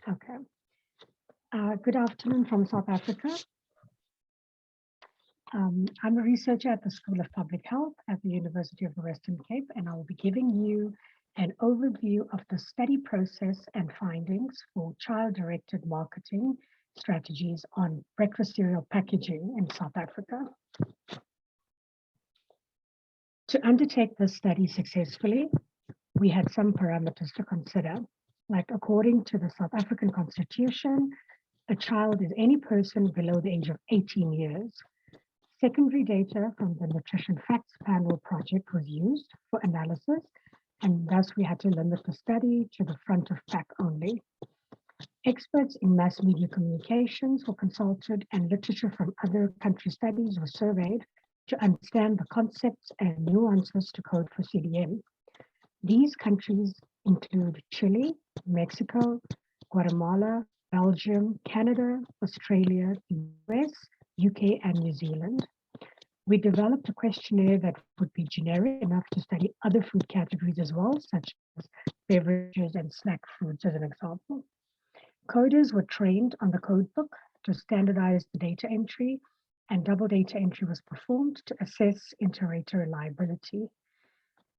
Okay. Good afternoon from South Africa. I'm a researcher at the School of Public Health at the University of the Western Cape, and I will be giving you an overview of the study process and findings for child-directed marketing strategies on breakfast cereal packaging in South Africa. To undertake this study successfully, we had some parameters to consider, like according to the South African Constitution, a child is any person below the age of 18 years. Secondary data from the Nutrition Facts Panel project was used for analysis, and thus we had to limit the study to the front of pack only. Experts in mass media communications were consulted, and literature from other country studies was surveyed to understand the concepts and nuances to code for CDM. These countries include Chile, Mexico, Guatemala, Belgium, Canada, Australia, the US, UK, and New Zealand. We developed a questionnaire that would be generic enough to study other food categories as well, such as beverages and snack foods as an example. Coders were trained on the code book to standardize the data entry, and double data entry was performed to assess inter-rater reliability.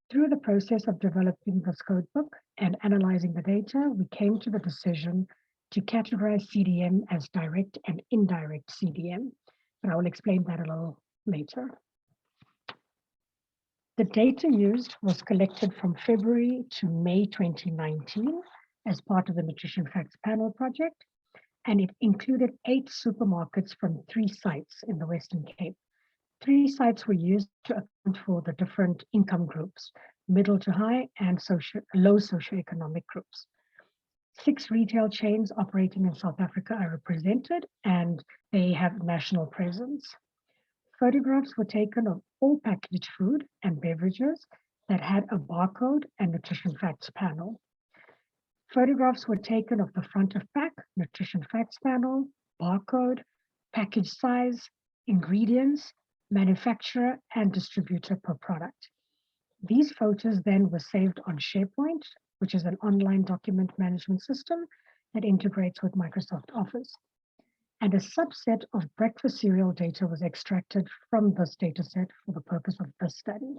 Through the process of developing this code book and analyzing the data, we came to the decision to categorize CDM as direct and indirect CDM, but I will explain that a little later. The data used was collected from February to May 2019 as part of the Nutrition Facts Panel project, and it included 8 supermarkets from 3 sites in the Western Cape. 3 sites were used to account for the different income groups, middle to high and low socioeconomic groups. 6 retail chains operating in South Africa are represented, and they have national presence. Photographs were taken of all packaged food and beverages that had a barcode and Nutrition Facts panel. Photographs were taken of the front of pack, Nutrition Facts panel, barcode, package size, ingredients, manufacturer, and distributor per product. These photos then were saved on SharePoint, which is an online document management system that integrates with Microsoft Office. And a subset of breakfast cereal data was extracted from this dataset for the purpose of this study.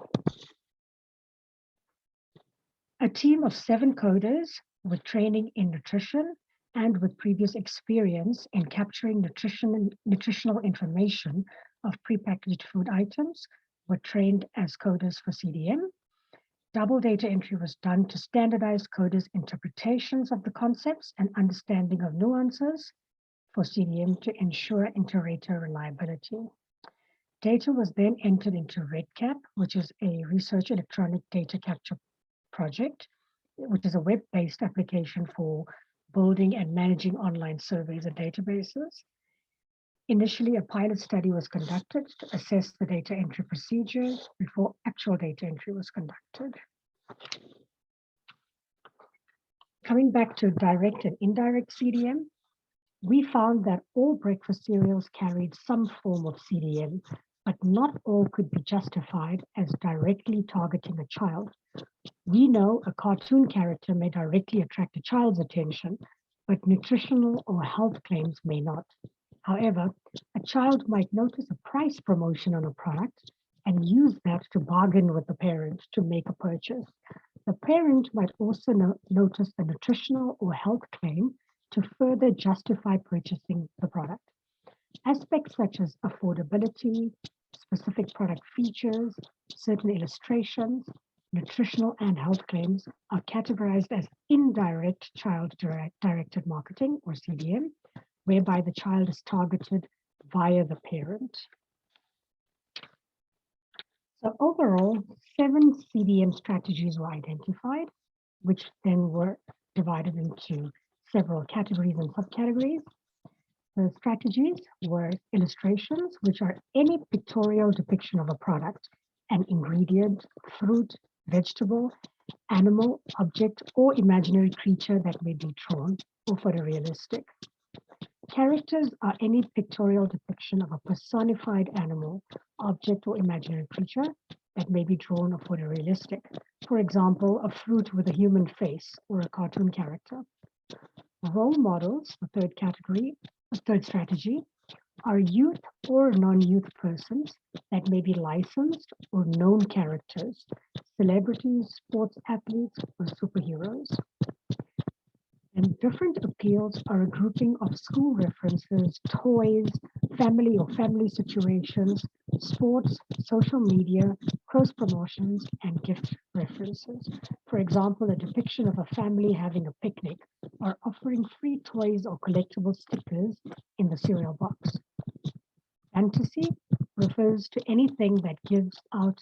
A team of 7 coders with training in nutrition and with previous experience in capturing nutritional information of prepackaged food items were trained as coders for CDM. Double data entry was done to standardize coders' interpretations of the concepts and understanding of nuances for CDM to ensure inter-rater reliability. Data was then entered into REDCap, which is a research electronic data capture project, which is a web-based application for building and managing online surveys and databases. Initially, a pilot study was conducted to assess the data entry procedures before actual data entry was conducted. Coming back to direct and indirect CDM, we found that all breakfast cereals carried some form of CDM, but not all could be justified as directly targeting a child. We know a cartoon character may directly attract a child's attention, but nutritional or health claims may not. However, a child might notice a price promotion on a product and use that to bargain with the parent to make a purchase. The parent might also notice the nutritional or health claim to further justify purchasing the product. Aspects such as affordability, specific product features, certain illustrations, nutritional and health claims are categorized as indirect child-directed marketing, or CDM, whereby the child is targeted via the parent. So overall, 7 CDM strategies were identified, which then were divided into several categories and subcategories. The strategies were illustrations, which are any pictorial depiction of a product, an ingredient, fruit, vegetable, animal, object, or imaginary creature that may be drawn or photorealistic. Characters are any pictorial depiction of a personified animal, object, or imaginary creature that may be drawn or photorealistic. For example, a fruit with a human face or a cartoon character. Role models, the third category, the third strategy, are youth or non-youth persons that may be licensed or known characters, celebrities, sports athletes, or superheroes. And different appeals are a grouping of school references, toys, family or family situations, sports, social media, cross promotions, and gift references. For example, a depiction of a family having a picnic or offering free toys or collectible stickers in the cereal box. Fantasy refers to anything that gives out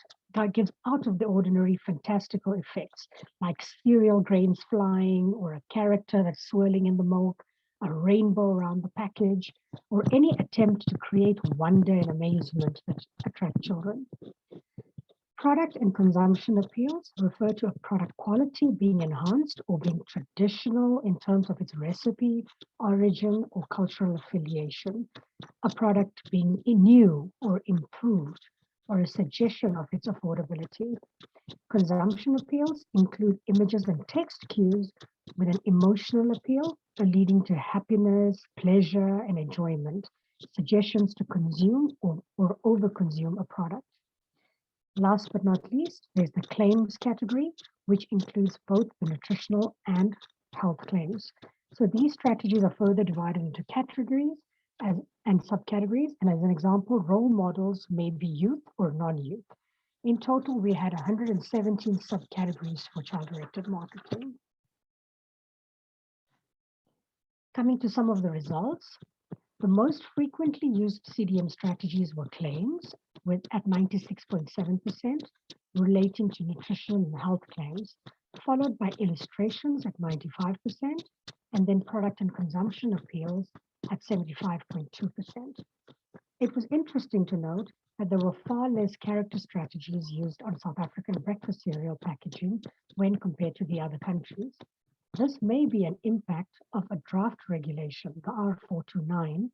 of the ordinary fantastical effects, like cereal grains flying, or a character that's swirling in the milk, a rainbow around the package, or any attempt to create wonder and amazement that attract children. Product and consumption appeals refer to a product quality being enhanced or being traditional in terms of its recipe, origin, or cultural affiliation. A product being new or improved, or a suggestion of its affordability. Consumption appeals include images and text cues with an emotional appeal, leading to happiness, pleasure, and enjoyment. Suggestions to consume or overconsume a product. Last but not least, there's the claims category, which includes both the nutritional and health claims. So these strategies are further divided into categories and subcategories. And as an example, role models may be youth or non-youth. In total, we had 117 subcategories for child-directed marketing. Coming to some of the results, the most frequently used CDM strategies were claims, with at 96.7%, relating to nutrition and health claims, followed by illustrations at 95%, and then product and consumption appeals at 75.2%. It was interesting to note that there were far less character strategies used on South African breakfast cereal packaging when compared to the other countries. This may be an impact of a draft regulation, the R429,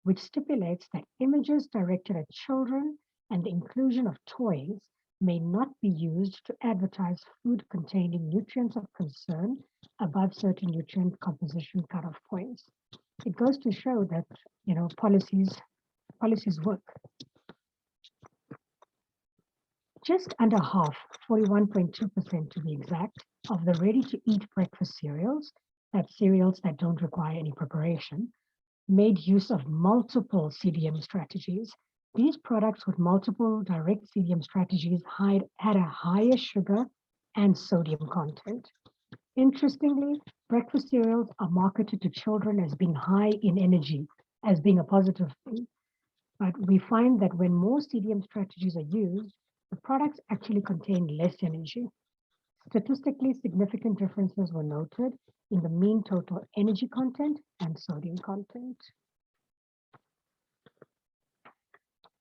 which stipulates that images directed at children and the inclusion of toys may not be used to advertise food containing nutrients of concern above certain nutrient composition cutoff points. It goes to show that, policies work. Just under half, 41.2% to be exact, of the ready-to-eat breakfast cereals, that's cereals that don't require any preparation, made use of multiple CDM strategies. These products with multiple direct CDM strategies had a higher sugar and sodium content. Interestingly, breakfast cereals are marketed to children as being high in energy, as being a positive thing. But we find that when more CDM strategies are used, the products actually contain less energy. Statistically significant differences were noted in the mean total energy content and sodium content.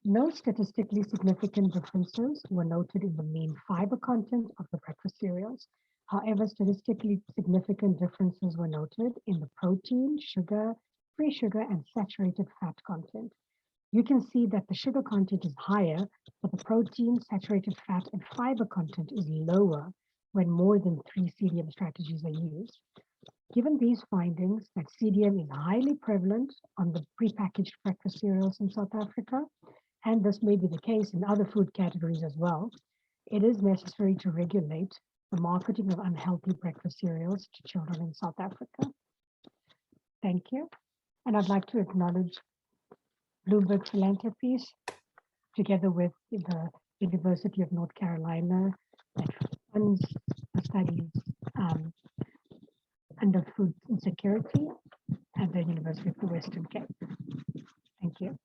No statistically significant differences were noted in the mean fiber content of the breakfast cereals. However, statistically significant differences were noted in the protein, sugar, free sugar, and saturated fat content. You can see that the sugar content is higher, but the protein, saturated fat, and fiber content is lower when more than 3 CDM strategies are used. Given these findings that CDM is highly prevalent on the prepackaged breakfast cereals in South Africa, and this may be the case in other food categories as well, it is necessary to regulate the marketing of unhealthy breakfast cereals to children in South Africa. Thank you. And I'd like to acknowledge Bloomberg Philanthropies, together with the University of North Carolina, that funds studies under food insecurity, and the University of the Western Cape. Thank you.